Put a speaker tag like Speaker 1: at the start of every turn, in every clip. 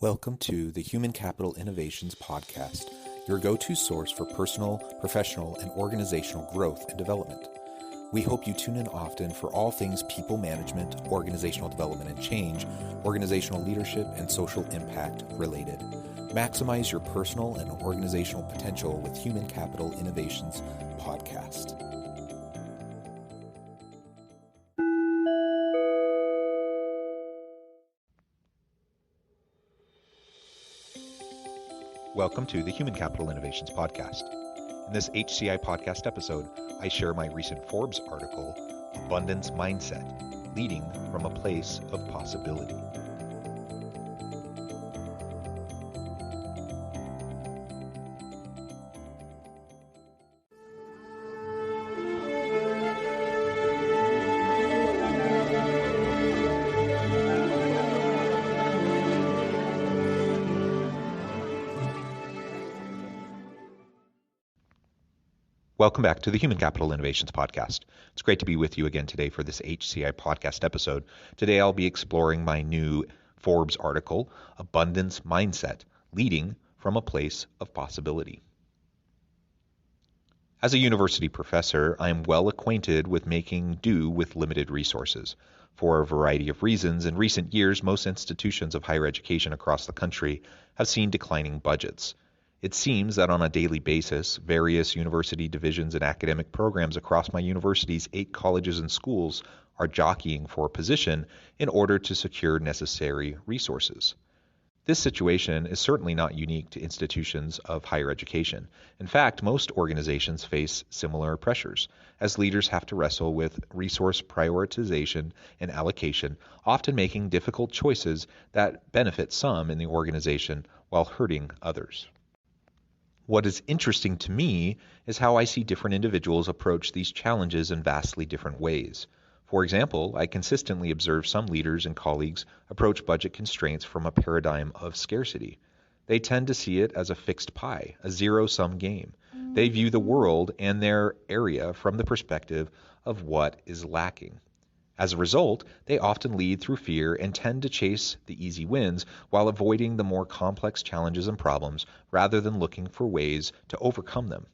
Speaker 1: Welcome to the Human Capital Innovations Podcast, your go-to source for personal, professional, and organizational growth and development. We hope you tune in often for all things people management, organizational development and change, organizational leadership, and social impact related. Maximize your personal and organizational potential with Human Capital Innovations Podcast. Welcome to the Human Capital Innovations Podcast. In this HCI podcast episode, I share my recent Forbes article, Abundance Mindset, Leading from a Place of Possibility. Welcome back to the Human Capital Innovations Podcast. It's great to be with you again today for this HCI podcast episode. Today I'll be exploring my new Forbes article, Abundance Mindset, Leading from a Place of Possibility. As a university professor, I am well acquainted with making do with limited resources. For a variety of reasons, in recent years, most institutions of higher education across the country have seen declining budgets. It seems that on a daily basis, various university divisions and academic programs across my university's 8 colleges and schools are jockeying for a position in order to secure necessary resources. This situation is certainly not unique to institutions of higher education. In fact, most organizations face similar pressures, as leaders have to wrestle with resource prioritization and allocation, often making difficult choices that benefit some in the organization while hurting others. What is interesting to me is how I see different individuals approach these challenges in vastly different ways. For example, I consistently observe some leaders and colleagues approach budget constraints from a paradigm of scarcity. They tend to see it as a fixed pie, a zero-sum game. They view the world and their area from the perspective of what is lacking. As a result, they often lead through fear and tend to chase the easy wins while avoiding the more complex challenges and problems rather than looking for ways to overcome them.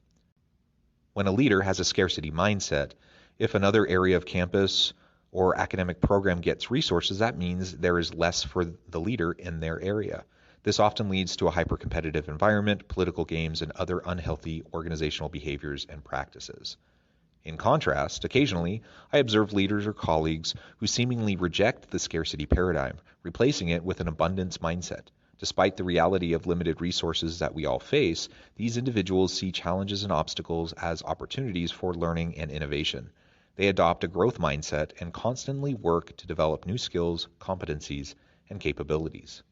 Speaker 1: When a leader has a scarcity mindset, if another area of campus or academic program gets resources, that means there is less for the leader in their area. This often leads to a hyper-competitive environment, political games, and other unhealthy organizational behaviors and practices. In contrast, occasionally, I observe leaders or colleagues who seemingly reject the scarcity paradigm, replacing it with an abundance mindset. Despite the reality of limited resources that we all face, these individuals see challenges and obstacles as opportunities for learning and innovation. They adopt a growth mindset and constantly work to develop new skills, competencies, and capabilities.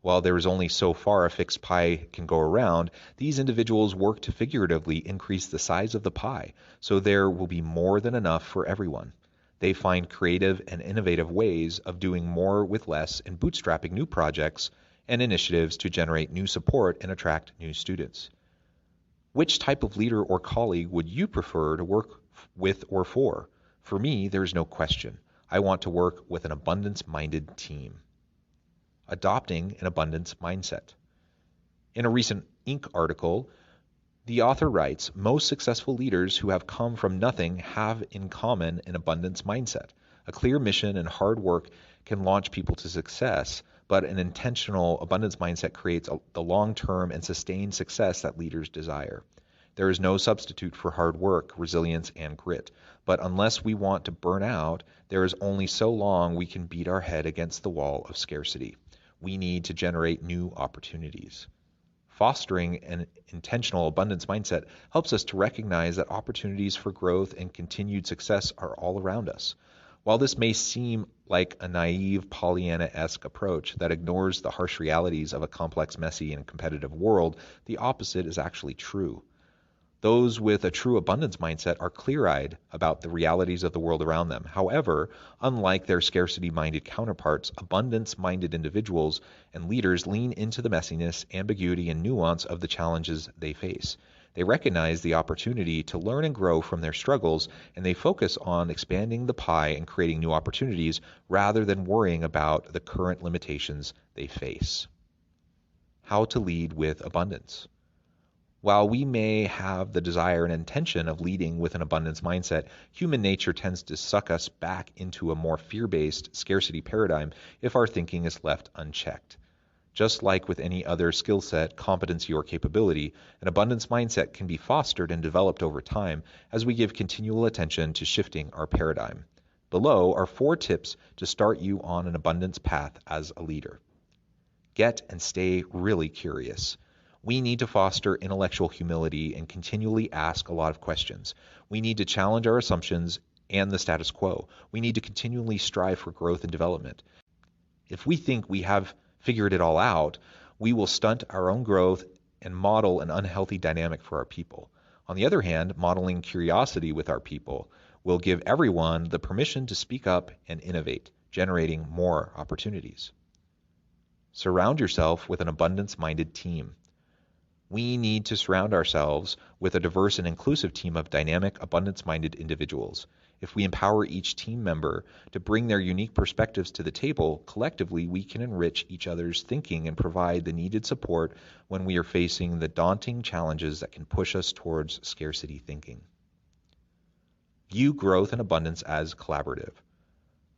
Speaker 1: While there is only so far a fixed pie can go around, these individuals work to figuratively increase the size of the pie, so there will be more than enough for everyone. They find creative and innovative ways of doing more with less and bootstrapping new projects and initiatives to generate new support and attract new students. Which type of leader or colleague would you prefer to work with or for? For me, there is no question. I want to work with an abundance-minded team. Adopting an abundance mindset. In a recent Inc. article, the author writes, most successful leaders who have come from nothing have in common an abundance mindset. A clear mission and hard work can launch people to success, but an intentional abundance mindset creates the long-term and sustained success that leaders desire. There is no substitute for hard work, resilience, and grit. But unless we want to burn out, there is only so long we can beat our head against the wall of scarcity. We need to generate new opportunities. Fostering an intentional abundance mindset helps us to recognize that opportunities for growth and continued success are all around us. While this may seem like a naive Pollyanna-esque approach that ignores the harsh realities of a complex, messy, and competitive world, the opposite is actually true. Those with a true abundance mindset are clear-eyed about the realities of the world around them. However, unlike their scarcity-minded counterparts, abundance-minded individuals and leaders lean into the messiness, ambiguity, and nuance of the challenges they face. They recognize the opportunity to learn and grow from their struggles, and they focus on expanding the pie and creating new opportunities rather than worrying about the current limitations they face. how to lead with abundance. While we may have the desire and intention of leading with an abundance mindset, human nature tends to suck us back into a more fear-based scarcity paradigm if our thinking is left unchecked. Just like with any other skill set, competency, or capability, an abundance mindset can be fostered and developed over time as we give continual attention to shifting our paradigm. Below are 4 tips to start you on an abundance path as a leader. Get and stay really curious. We need to foster intellectual humility and continually ask a lot of questions. We need to challenge our assumptions and the status quo. We need to continually strive for growth and development. If we think we have figured it all out, we will stunt our own growth and model an unhealthy dynamic for our people. On the other hand, modeling curiosity with our people will give everyone the permission to speak up and innovate, generating more opportunities. Surround yourself with an abundance-minded team. We need to surround ourselves with a diverse and inclusive team of dynamic, abundance-minded individuals. If we empower each team member to bring their unique perspectives to the table, collectively we can enrich each other's thinking and provide the needed support when we are facing the daunting challenges that can push us towards scarcity thinking. View growth and abundance as collaborative.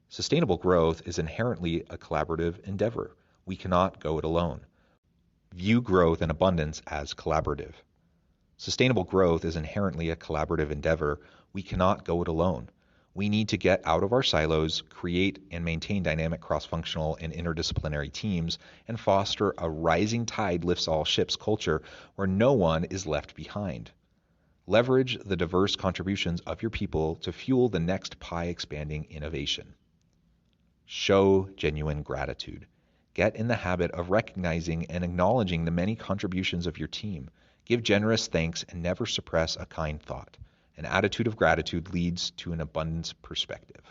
Speaker 1: Sustainable growth is inherently a collaborative endeavor. We cannot go it alone. View growth and abundance as collaborative. Sustainable growth is inherently a collaborative endeavor. We cannot go it alone. We need to get out of our silos, create and maintain dynamic cross-functional and interdisciplinary teams, and foster a rising tide lifts all ships culture where no one is left behind. Leverage the diverse contributions of your people to fuel the next pie-expanding innovation. Show genuine gratitude. Get in the habit of recognizing and acknowledging the many contributions of your team. Give generous thanks and never suppress a kind thought. An attitude of gratitude leads to an abundance perspective.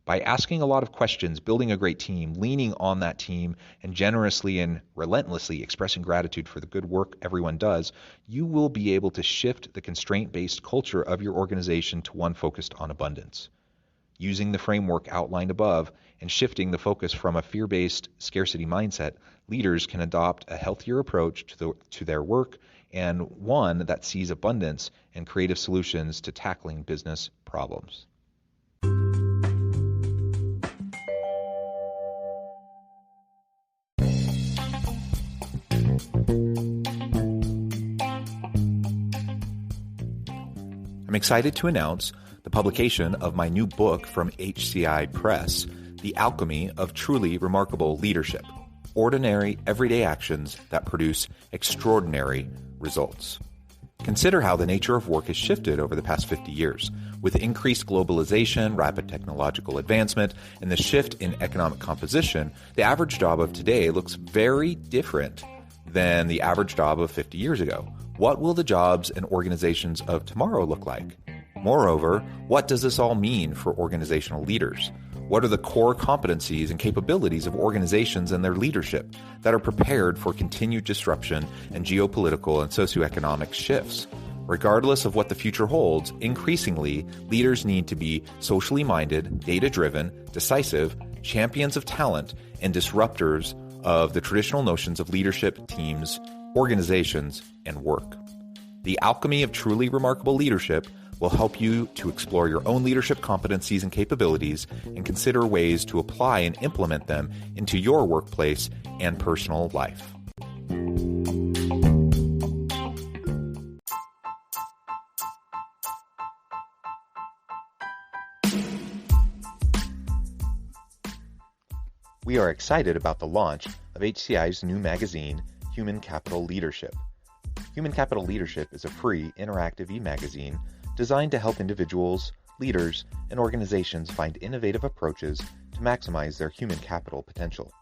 Speaker 1: By asking a lot of questions, building a great team, leaning on that team, and generously and relentlessly expressing gratitude for the good work everyone does, you will be able to shift the constraint-based culture of your organization to one focused on abundance. Using the framework outlined above and shifting the focus from a fear-based scarcity mindset, leaders can adopt a healthier approach to their work and one that sees abundance and creative solutions to tackling business problems. I'm excited to announce the publication of my new book from HCI Press, The Alchemy of Truly Remarkable Leadership: Ordinary, Everyday Actions that Produce Extraordinary Results. Consider how the nature of work has shifted over the past 50 years. With increased globalization, rapid technological advancement, and the shift in economic composition, the average job of today looks very different than the average job of 50 years ago. What will the jobs and organizations of tomorrow look like? Moreover, what does this all mean for organizational leaders? What are the core competencies and capabilities of organizations and their leadership that are prepared for continued disruption and geopolitical and socioeconomic shifts? Regardless of what the future holds, increasingly, leaders need to be socially minded, data-driven, decisive, champions of talent, and disruptors of the traditional notions of leadership, teams, organizations, and work. The Alchemy of Truly Remarkable Leadership will help you to explore your own leadership competencies and capabilities and consider ways to apply and implement them into your workplace and personal life. We are excited about the launch of HCI's new magazine, Human Capital Leadership. Human Capital Leadership is a free, interactive e-magazine designed to help individuals, leaders, and organizations find innovative approaches to maximize their human capital potential.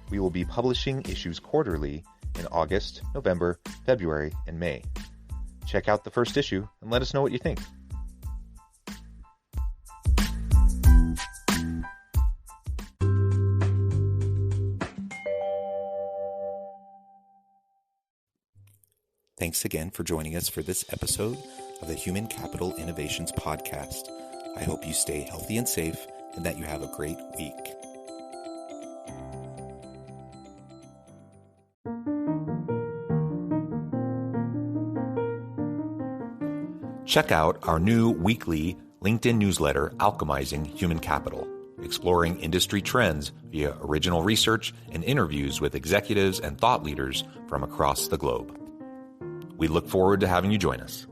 Speaker 1: We will be publishing issues quarterly in August, November, February, and May. Check out the first issue and let us know what you think. Thanks again for joining us for this episode of the Human Capital Innovations Podcast. I hope you stay healthy and safe and that you have a great week. Check out our new weekly LinkedIn newsletter, Alchemizing Human Capital, exploring industry trends via original research and interviews with executives and thought leaders from across the globe. We look forward to having you join us.